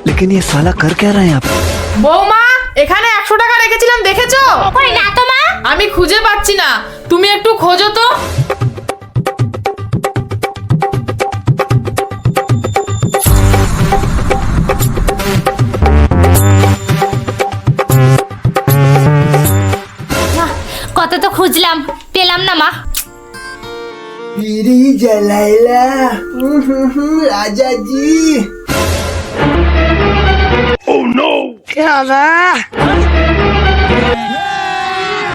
लेकिन ये साला कर क्या रहा है यहाँ पे? বৌমা, এখানে 100 টাকা রেখেছিলাম, দেখেছো? কই না তো মা। আমি খুঁজে পাচ্ছি না, তুমি একটু খোঁজো তো। কত তো খুঁজলাম, পেলাম না মা। বিড়ি জ্বালাইলা রাজাজি।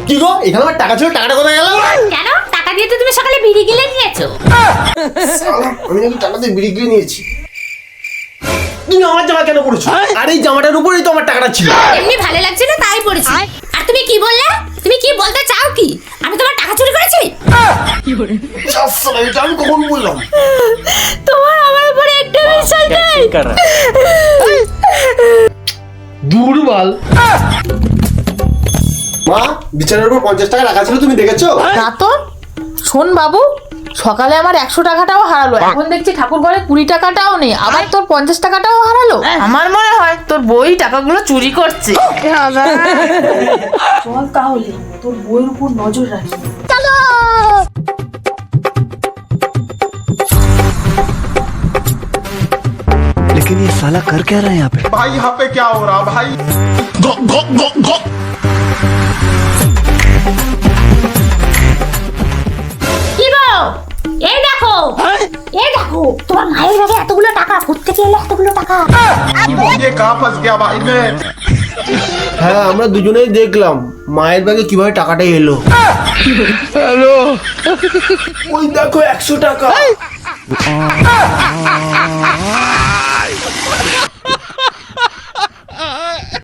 কি গো, এখানে আমার টাকা ছিল, টাকাটা কোথায় গেল? কেন? টাকা দিয়ে তো তুমি সকালে বিড়ি গিলে নিয়েছো। শালা, আমি নাকি টাকা দিয়ে বিড়ি কিনে নিয়েছি। তুমি আমার জামা কেন পরেছো? আর এই জামাটার উপরেই তো আমার টাকাটা ছিল। এমনি ভালো লাগছে না তাই পড়েছি। আর তুমি কি বললে? তুমি কি বলতে চাও কি? আমি তোমার টাকা চুরি করেছি? শালা, এটা আমি কখন বললাম? তোমার আমার উপরে একটু বিশ্বাস নেই। দুর্বল। মা, বিছানার উপর 50 টাকা রাখা ছিল, তুমি দেখেছো? না তো। শোন বাবু, সকালে আমার 100 টাকাটাও হারালো, এখন দেখছি ঠাকুর ঘরে 20 টাকাটাও নেই, আবার তোর 50 টাকাটাও হারালো। আমার মনে হয় তোর বই টাকাগুলো চুরি করছে। চল তাহলে তোর বইয়ের উপর নজর রাখি। চলো। लेकिन ये साला कर क्या रहा है यहाँ पे? भाई यहाँ पे क्या हो रहा भाई? কি গো? এই দেখো, এই দেখো, তোমার মায়ের ব্যাগে এতগুলো টাকা, কোত্থেকে এলো এতগুলো টাকা? ये कहाँ फंस गया भाई मैं? হ্যাঁ, আমরা দুজনেই দেখলাম মায়ের ব্যাগে কিভাবে টাকাটা এলো। হ্যালো, ওই দেখো 100 টাকা।